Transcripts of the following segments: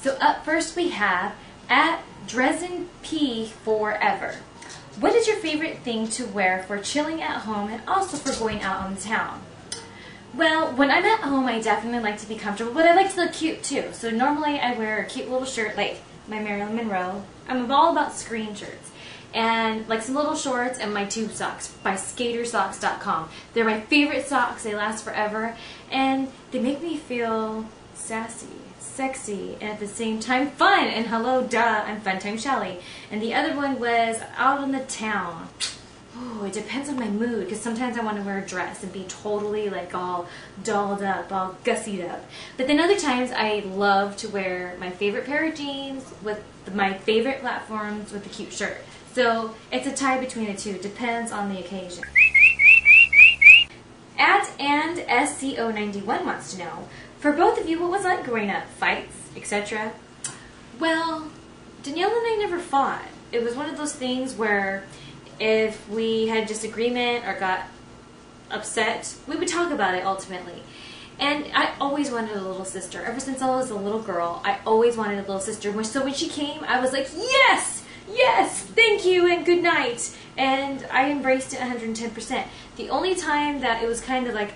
So up first we have at Dresden P Forever. What is your favorite thing to wear for chilling at home and also for going out on the town? Well, when I'm at home, I definitely like to be comfortable, but I like to look cute too. So normally I wear a cute little shirt like my Marilyn Monroe. I'm all about screen shirts. And like some little shorts and my tube socks by skatersocks.com. They're my favorite socks. They last forever. And they make me feel sassy, sexy, and at the same time fun. And hello, duh, I'm Funtime Shelly. And the other one was out on the town. Oh, it depends on my mood, because sometimes I want to wear a dress and be totally like all dolled up, all gussied up. But then other times I love to wear my favorite pair of jeans with my favorite platforms with a cute shirt. So it's a tie between the two, depends on the occasion. At and SCO91 wants to know, for both of you, what was it like growing up? Fights, etc.? Well, Danielle and I never fought. It was one of those things where if we had a disagreement or got upset, we would talk about it ultimately. And I always wanted a little sister. Ever since I was a little girl, I always wanted a little sister. So when she came, I was like, yes! Yes! Thank you and good night! And I embraced it 110%. The only time that it was kind of like,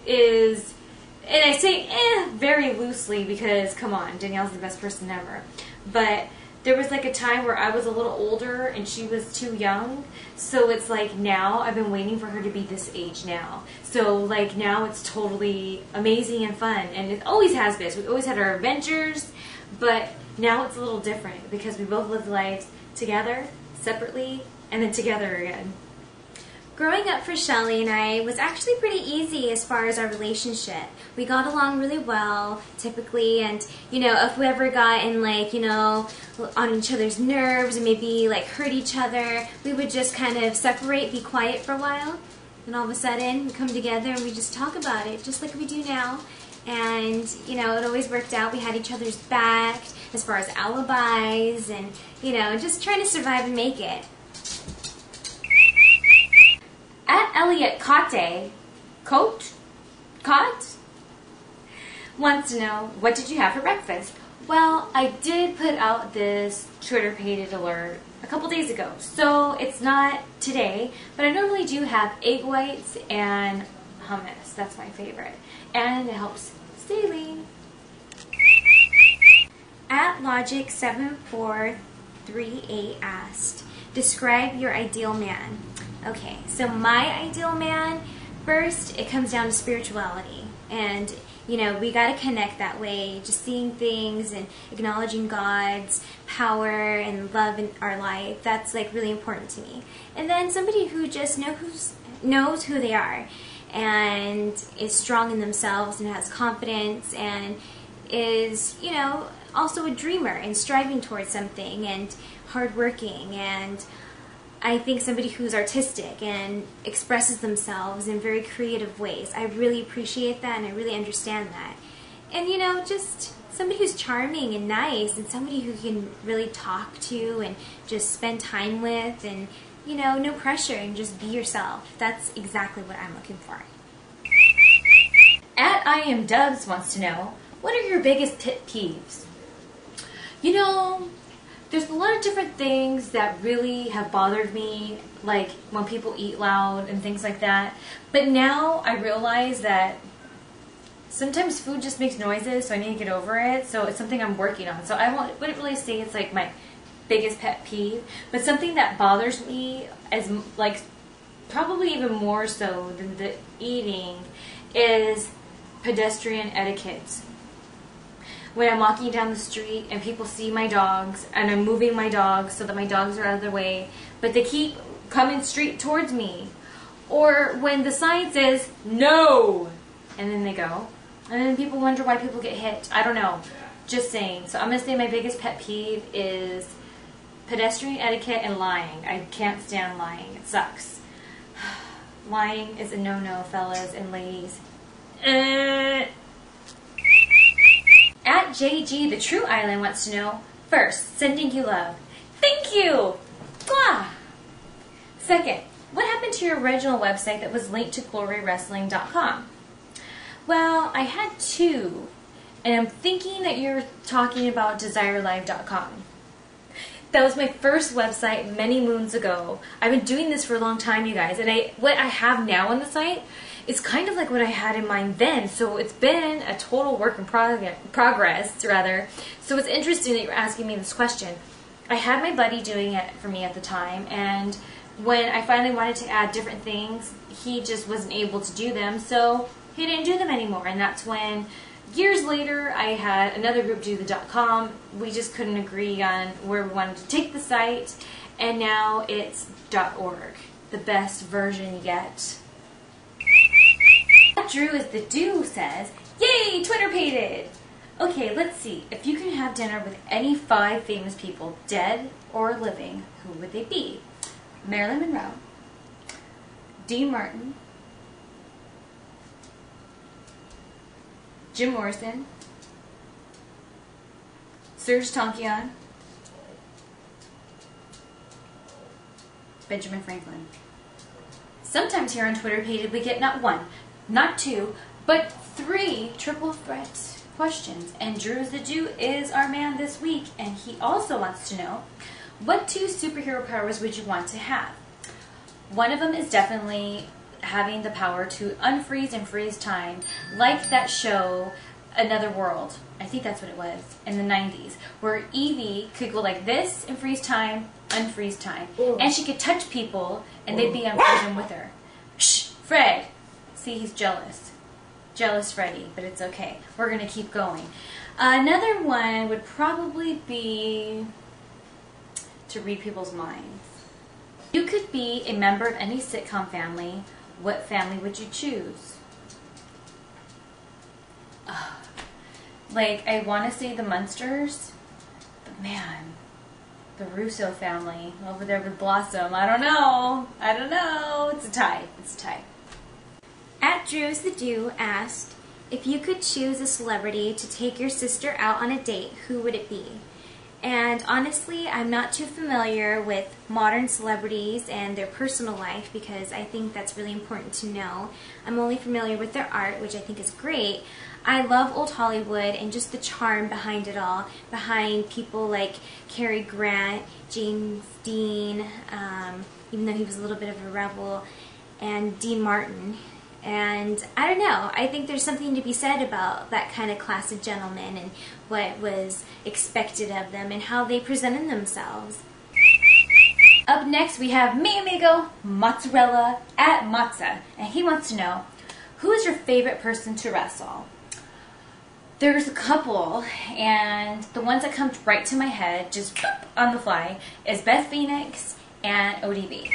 is, and I say very loosely because, come on, Danielle's the best person ever. But there was like a time where I was a little older and she was too young. So it's like now I've been waiting for her to be this age now. So like now it's totally amazing and fun. And it always has been. We've always had our adventures. But now it's a little different because we both lived lives together, separately, and then together again. Growing up for Shelly and I was actually pretty easy as far as our relationship. We got along really well, typically, and, you know, if we ever got in, like, you know, on each other's nerves and maybe, like, hurt each other, we would just kind of separate, be quiet for a while, and all of a sudden we come together and we just talk about it, just like we do now. And, you know, it always worked out. We had each other's back as far as alibis and, you know, just trying to survive and make it. At Elliot Cote wants to know, what did you have for breakfast? Well, I did put out this Twitter-pated alert a couple days ago, so it's not today, but I normally do have egg whites and hummus. That's my favorite, and it helps stay lean. At Logic7438 asked, describe your ideal man. Okay, so my ideal man, first, it comes down to spirituality. And, you know, we got to connect that way, just seeing things and acknowledging God's power and love in our life. That's, like, really important to me. And then somebody who just knows who they are and is strong in themselves and has confidence and is, you know, also a dreamer and striving towards something and hardworking, and I think somebody who's artistic and expresses themselves in very creative ways. I really appreciate that and I really understand that. And, you know, just somebody who's charming and nice and somebody who can really talk to and just spend time with and, you know, no pressure and just be yourself. That's exactly what I'm looking for. At I Am Dubs wants to know, what are your biggest pet peeves? You know, there's a lot of different things that really have bothered me, like when people eat loud and things like that. But now I realize that sometimes food just makes noises, so I need to get over it. So it's something I'm working on. So I wouldn't really say it's like my biggest pet peeve, but something that bothers me as like probably even more so than the eating is pedestrian etiquette. When I'm walking down the street and people see my dogs and I'm moving my dogs so that my dogs are out of their way, but they keep coming straight towards me. Or when the sign says, no, and then they go. And then people wonder why people get hit. I don't know. Just saying. So I'm going to say my biggest pet peeve is pedestrian etiquette and lying. I can't stand lying. It sucks. Lying is a no-no, fellas and ladies. At JG, the True Island wants to know, first, sending you love. Thank you! Blah! Second, what happened to your original website that was linked to glorywrestling.com? Well, I had two, And I'm thinking that you're talking about DesireLive.com. That was my first website many moons ago. I've been doing this for a long time, you guys. And what I have now on the site is kind of like what I had in mind then. So it's been a total work in progress, rather. So it's interesting that you're asking me this question. I had my buddy doing it for me at the time, and when I finally wanted to add different things, he just wasn't able to do them, so he didn't do them anymore. And that's when, years later, I had another group do the .com. We just couldn't agree on where we wanted to take the site, and now it's .org, the best version yet. Drew is the do says, yay, Twitter pated! Okay, let's see. If you can have dinner with any 5 famous people, dead or living, who would they be? Marilyn Monroe, Dean Martin, Jim Morrison, Serge Tankian, Benjamin Franklin. Sometimes here on Twitter Pated we get not 1, not 2, but 3 triple threat questions. And Drew is the Jew is our man this week, and he also wants to know, what 2 superhero powers would you want to have? One of them is definitely having the power to unfreeze and freeze time, like that show Another World. I think that's what it was, in the 90s, where Evie could go like this and freeze time, unfreeze time. Ooh. And she could touch people and they'd be unfrozen with her. Shh, Fred. See, he's jealous. Jealous Freddy, but it's okay. We're going to keep going. Another one would probably be to read people's minds. You could be a member of any sitcom family. What family would you choose? Like, I want to say the Munsters, but man, the Russo family over there with Blossom. I don't know. It's a tie. At Drew's the Do asked, if you could choose a celebrity to take your sister out on a date, who would it be? And honestly, I'm not too familiar with modern celebrities and their personal life because I think that's really important to know. I'm only familiar with their art, which I think is great. I love old Hollywood and just the charm behind it all, behind people like Cary Grant, James Dean, even though he was a little bit of a rebel, and Dean Martin. And I don't know, I think there's something to be said about that kind of class of gentlemen and what was expected of them and how they presented themselves. Up next we have mi amigo Mozzarella at Mozza, and he wants to know, who is your favorite person to wrestle? There's a couple, and the ones that come right to my head, just on the fly, is Beth Phoenix and ODB.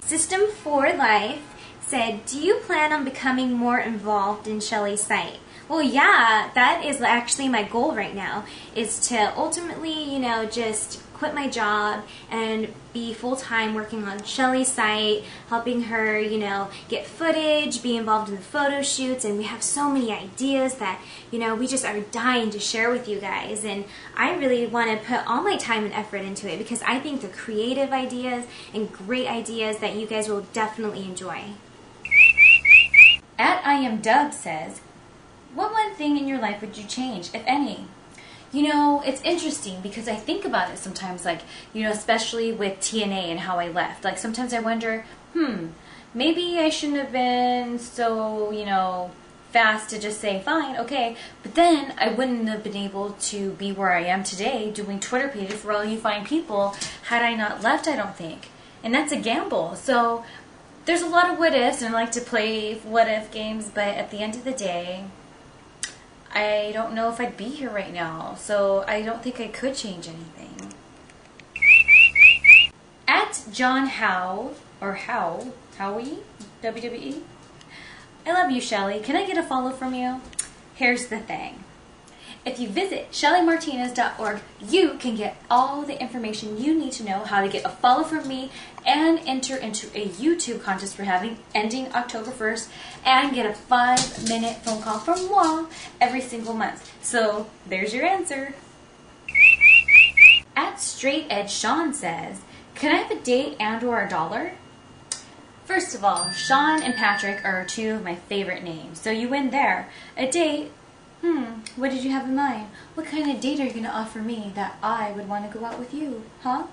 System for Life said, do you plan on becoming more involved in Shelly Site? Well, yeah, that is actually my goal right now, is to ultimately, just quit my job and be full-time working on Shelly Site, helping her, get footage, be involved in the photo shoots, and we have so many ideas that, we just are dying to share with you guys, and I really want to put all my time and effort into it because I think they're creative ideas and great ideas that you guys will definitely enjoy. At I Am Dub says, what one thing in your life would you change, if any? It's interesting because I think about it sometimes, like, especially with TNA and how I left. Like, sometimes I wonder, maybe I shouldn't have been so, fast to just say, fine, okay. But then I wouldn't have been able to be where I am today doing Twitter pages for all you fine people had I not left, I don't think. And that's a gamble. So there's a lot of what ifs, and I like to play what if games, but at the end of the day, I don't know if I'd be here right now, so I don't think I could change anything. At John Howe, or Howie, WWE. I love you, Shelly. Can I get a follow from you? Here's the thing. If you visit shellymartinez.org, you can get all the information you need to know how to get a follow from me and enter into a YouTube contest we're having ending October 1st and get a 5-minute phone call from moi every single month. So there's your answer. At Straight Edge Sean says, can I have a date and or a dollar? First of all, Sean and Patrick are 2 of my favorite names, so you win there. A date, What did you have in mind? What kind of date are you going to offer me that I would want to go out with you? Huh?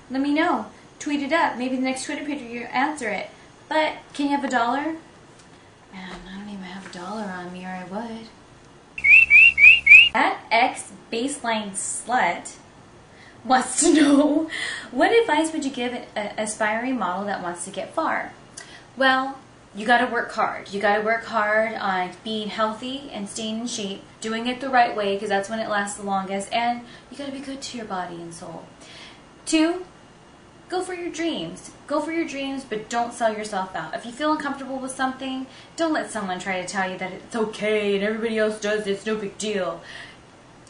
Let me know. Tweet it up. Maybe the next Twitter picture you answer it. But can you have $1? Man, I don't even have $1 on me, or I would. That ex-baseline slut wants to know, what advice would you give an aspiring model that wants to get far? Well, you got to work hard. You got to work hard on being healthy and staying in shape, doing it the right way because that's when it lasts the longest, and you got to be good to your body and soul. 2, go for your dreams. Go for your dreams, but don't sell yourself out. If you feel uncomfortable with something, don't let someone try to tell you that it's okay and everybody else does it, it's no big deal.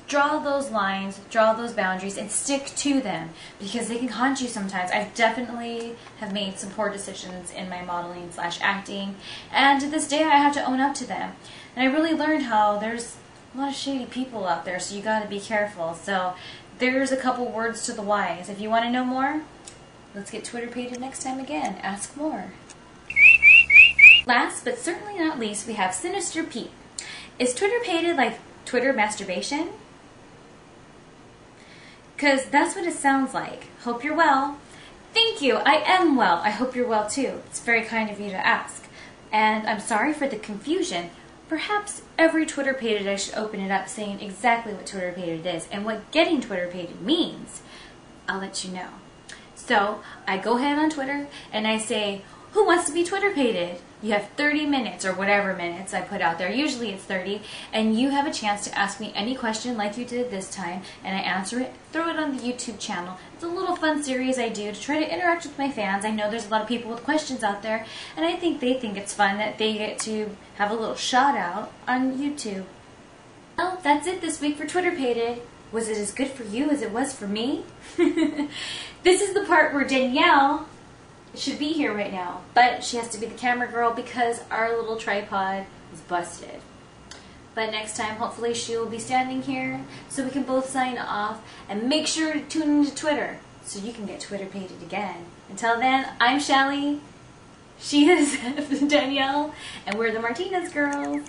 Draw those lines, draw those boundaries, and stick to them because they can haunt you sometimes. I definitely have made some poor decisions in my modeling / acting, and to this day I have to own up to them. And I really learned how there's a lot of shady people out there, so you got to be careful. So there's a couple words to the wise. If you want to know more, let's get Twitter pated next time again. Ask more. Last but certainly not least, we have Sinister P. Is Twitter pated like Twitter masturbation? Because that's what it sounds like. Hope you're well. Thank you. I am well. I hope you're well too. It's very kind of you to ask. And I'm sorry for the confusion. Perhaps every Twitter pated I should open it up saying exactly what Twitter pated is and what getting Twitter pated means. I'll let you know. So I go ahead on Twitter and I say, who wants to be Twitter pated? You have 30 minutes or whatever minutes I put out there. Usually it's 30. And you have a chance to ask me any question like you did this time. And I answer it, throw it on the YouTube channel. It's a little fun series I do to try to interact with my fans. I know there's a lot of people with questions out there. And I think they think it's fun that they get to have a little shout out on YouTube. Well, that's it this week for Twitter pated. Was it as good for you as it was for me? This is the part where Danielle should be here right now, but she has to be the camera girl because our little tripod is busted. But next time, hopefully she will be standing here so we can both sign off, and make sure to tune into Twitter so you can get Twitter pated again. Until then, I'm Shelly, she is Danielle, and we're the Martinez girls.